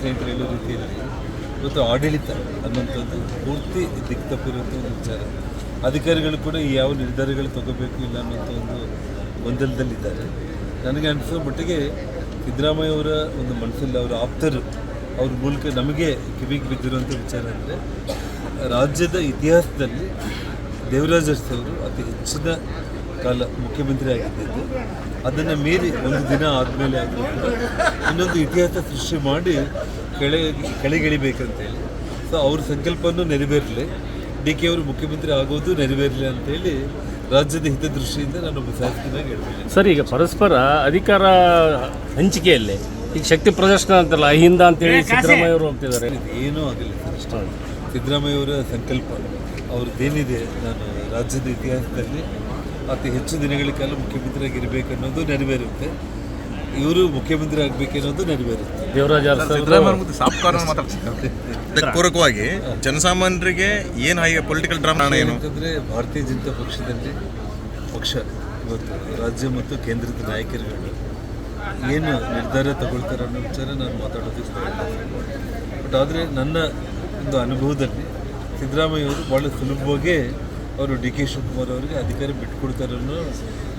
ಸ್ನೇಹಿತರು ಹೇಳೋ ರೀತಿಯಲ್ಲಿ ಇವತ್ತು ಆಡಳಿತ ಅನ್ನೋಂಥದ್ದು ಪೂರ್ತಿ ದಿಕ್ತಪ್ಪಿರುವಂಥ ಒಂದು ವಿಚಾರ. ಅಧಿಕಾರಿಗಳು ಕೂಡ ಯಾವ ನಿರ್ಧಾರಗಳು ತಗೋಬೇಕು ಇಲ್ಲ ಅನ್ನೋಂಥ ಒಂದು ಗೊಂದಲದಲ್ಲಿದ್ದಾರೆ. ನನಗೆ ಅನಿಸೋ ಮಟ್ಟಿಗೆ ಸಿದ್ದರಾಮಯ್ಯ ಅವರ ಒಂದು ಮನಸ್ಸಲ್ಲಿ ಅವರ ಆಪ್ತರು ಅವ್ರ ಮೂಲಕ ನಮಗೆ ಕಿವಿಗೆ ಬಿದ್ದಿರುವಂಥ ವಿಚಾರ ಅಂದರೆ ರಾಜ್ಯದ ಇತಿಹಾಸದಲ್ಲಿ ದೇವರಾಜ ಅರಸು ಅವರು ಅತಿ ಹೆಚ್ಚಿನ ಕಾಲ ಮುಖ್ಯಮಂತ್ರಿ ಆಗಿದ್ದು, ಅದನ್ನು ಮೀರಿ ಒಂದು ದಿನ ಆದಮೇಲೆ ಆದರೂ ಕೂಡ ಇನ್ನೊಂದು ಇತಿಹಾಸ ಸೃಷ್ಟಿ ಮಾಡಿ ಕೆಳಗಿಳಿಬೇಕಂತೇಳಿ. ಸೊ ಅವ್ರ ಸಂಕಲ್ಪವನ್ನು ನೆರವೇರಲಿ, ಡಿ ಕೆ ಅವರು ಮುಖ್ಯಮಂತ್ರಿ ಆಗೋದು ನೆರವೇರಲಿ ಅಂತೇಳಿ ರಾಜ್ಯದ ಹಿತದೃಷ್ಟಿಯಿಂದ ನಾನೊಬ್ಬ ಶಾಸಕನಾಗಿ ಹೇಳ್ತೀನಿ. ಸರ್, ಈಗ ಪರಸ್ಪರ ಅಧಿಕಾರ ಹಂಚಿಕೆಯಲ್ಲಿ ಈಗ ಶಕ್ತಿ ಪ್ರದರ್ಶನ ಅಂತಲ್ಲ ಅಹಿಂದ ಅಂತೇಳಿ ಸಿದ್ದರಾಮಯ್ಯ ಅವರು ಹೋಗ್ತಿದ್ದಾರೆ. ಏನೂ ಆಗಲ್ಲ ಸರ್, ಇಷ್ಟ ಸಿದ್ದರಾಮಯ್ಯ ಅವರ ಸಂಕಲ್ಪ ಅವ್ರದ್ದೇನಿದೆ, ನಾನು ರಾಜ್ಯದ ಇತಿಹಾಸದಲ್ಲಿ ಅತಿ ಹೆಚ್ಚು ದಿನಗಳ ಕಾಲ ಮುಖ್ಯಮಂತ್ರಿಯಾಗಿರ್ಬೇಕು ಅನ್ನೋದು ನೆರವೇರುತ್ತೆ, ಇವರು ಮುಖ್ಯಮಂತ್ರಿ ಆಗಬೇಕನ್ನೋದು ನೆರವೇರುತ್ತೆ. ದೇವರಾಜ ಪೂರಕವಾಗಿ ಜನಸಾಮಾನ್ಯರಿಗೆ ಏನು ಪೊಲಿಟಿಕಲ್ ಡ್ರಾಮಾ ಏನು ಅಂತಂದರೆ ಭಾರತೀಯ ಜನತಾ ಪಕ್ಷದಲ್ಲಿ ಪಕ್ಷ ಇವತ್ತು ರಾಜ್ಯ ಮತ್ತು ಕೇಂದ್ರದ ನಾಯಕರುಗಳು ಏನು ನಿರ್ಧಾರ ತಗೊಳ್ತಾರೆ ಅನ್ನೋ ವಿಚಾರ ನಾನು ಮಾತಾಡೋದು ಇಷ್ಟ. ಬಟ್ ಆದರೆ ನನ್ನ ಒಂದು ಅನುಭವದಲ್ಲಿ ಸಿದ್ದರಾಮಯ್ಯ ಅವರು ಭಾಳ ಸುಲಭವಾಗಿ ಅವರು ಡಿ ಕೆ ಶಿವಕುಮಾರ್ ಅವರಿಗೆ ಅಧಿಕಾರ ಬಿಟ್ಟುಕೊಡ್ತಾರೆ ಅನ್ನೋ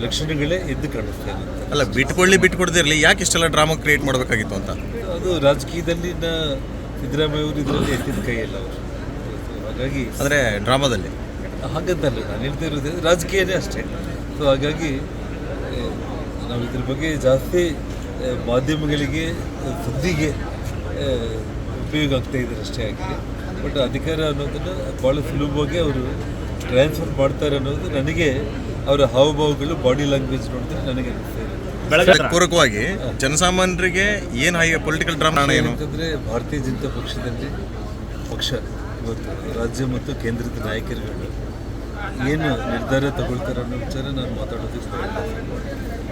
ಲಕ್ಷಣಗಳೇ ಎದ್ದು ಕಾಣಿಸ್ತಾ ಇರುತ್ತೆ. ಅಲ್ಲ, ಬಿಟ್ಕೊಡ್ದಿರಲಿ, ಯಾಕೆ ಇಷ್ಟೆಲ್ಲ ಡ್ರಾಮಾ ಕ್ರಿಯೇಟ್ ಮಾಡಬೇಕಾಗಿತ್ತು ಅಂತ. ಅದು ರಾಜಕೀಯದಲ್ಲಿ ಸಿದ್ದರಾಮಯ್ಯ ಅವರು ಇದರಲ್ಲಿ ಎತ್ತಿದ ಕೈಯಲ್ಲ ಅವರು. ಹಾಗಾಗಿ ಅಂದರೆ ಡ್ರಾಮಾದಲ್ಲಿ ಹಾಗಂತಲ್ಲ, ನಾನು ಹೇಳ್ತಾ ಇರೋದು ರಾಜಕೀಯನೇ ಅಷ್ಟೇ. ಸೊ ಹಾಗಾಗಿ ನಾವು ಇದ್ರ ಬಗ್ಗೆ ಜಾಸ್ತಿ ಮಾಧ್ಯಮಗಳಿಗೆ ಸುದ್ದಿಗೆ ಉಪಯೋಗ ಆಗ್ತಾ ಇದ್ದಾರೆ ಅಷ್ಟೇ ಆಗಿದೆ. ಬಟ್ ಅಧಿಕಾರ ಅನ್ನೋದನ್ನು ಭಾಳ ಸುಲಭವಾಗಿ ಅವರು ಟ್ರಾನ್ಸ್ಫರ್ ಮಾಡ್ತಾರೆ ಅನ್ನೋದು ನನಗೆ ಅವರ ಹಾವಭಾವಗಳು ಬಾಡಿ ಲ್ಯಾಂಗ್ವೇಜ್ ನೋಡಿದ್ರೆ ನನಗೆ ಅನಿಸ್ತಾ ಇದೆ. ಪೂರಕವಾಗಿ ಜನಸಾಮಾನ್ಯರಿಗೆ ಏನು ಪೊಲಿಟಿಕಲ್ ಡ್ರಾಮಾ ಏನು ಅಂತಂದರೆ ಭಾರತೀಯ ಜನತಾ ಪಕ್ಷದಲ್ಲಿ ಪಕ್ಷ ಇವತ್ತು ರಾಜ್ಯ ಮತ್ತು ಕೇಂದ್ರದ ನಾಯಕರುಗಳು ಏನು ನಿರ್ಧಾರ ತಗೊಳ್ತಾರೆ ಅನ್ನೋ ವಿಚಾರ ನಾನು ಮಾತಾಡೋದು ಇಷ್ಟ.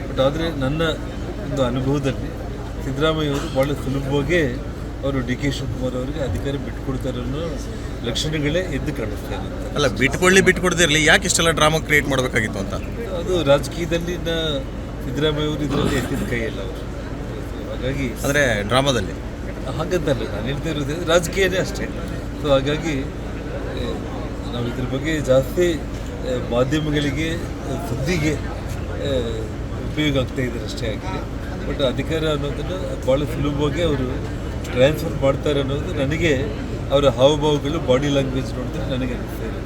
ಬಟ್ ಆದರೆ ನನ್ನ ಒಂದು ಅನುಭವದಲ್ಲಿ ಸಿದ್ದರಾಮಯ್ಯ ಅವರು ಭಾಳ ಸುಲಭವಾಗಿ ಅವರು ಡಿ ಕೆ ಶಿವಕುಮಾರ್ ಅವರಿಗೆ ಅಧಿಕಾರ ಬಿಟ್ಟುಕೊಡ್ತಾರೆ ಅನ್ನೋ ಲಕ್ಷಣಗಳೇ ಎದ್ದು ಕಾಣಿಸ್ತಾ ಇರುತ್ತೆ. ಅಲ್ಲ, ಬಿಟ್ಕೊಡ್ದಿರಲಿ, ಯಾಕೆ ಇಷ್ಟೆಲ್ಲ ಡ್ರಾಮಾ ಕ್ರಿಯೇಟ್ ಮಾಡಬೇಕಾಗಿತ್ತು ಅಂತ. ಅದು ರಾಜಕೀಯದಲ್ಲಿ ಸಿದ್ದರಾಮಯ್ಯ ಅವರು ಇದರಲ್ಲಿ ಎತ್ತಿದ ಕೈಯಲ್ಲ ಅವರು. ಹಾಗಾಗಿ ಅಂದರೆ ಡ್ರಾಮಾದಲ್ಲಿ ಹಾಗಂತಲ್ಲ, ನಾನು ಹೇಳ್ತಾ ಇರೋದು ರಾಜಕೀಯನೇ ಅಷ್ಟೇ. ಸೊ ಹಾಗಾಗಿ ನಾವು ಇದ್ರ ಬಗ್ಗೆ ಜಾಸ್ತಿ ಮಾಧ್ಯಮಗಳಿಗೆ ಸುದ್ದಿಗೆ ಉಪಯೋಗ ಆಗ್ತಾ ಇದ್ದಾರೆ ಅಷ್ಟೇ ಆಗಿದೆ. ಬಟ್ ಅಧಿಕಾರ ಅನ್ನೋದನ್ನು ಭಾಳ ಸುಲಭವಾಗಿ ಅವರು ಟ್ರಾನ್ಸ್ಫರ್ ಮಾಡ್ತಾರೆ ಅನ್ನೋದು ನನಗೆ ಅವರ ಹಾವಭಾವಗಳು ಬಾಡಿ ಲ್ಯಾಂಗ್ವೇಜ್ ನೋಡಿದ್ರೆ ನನಗೆ ಅನಿಸ್ತಾ ಇದೆ.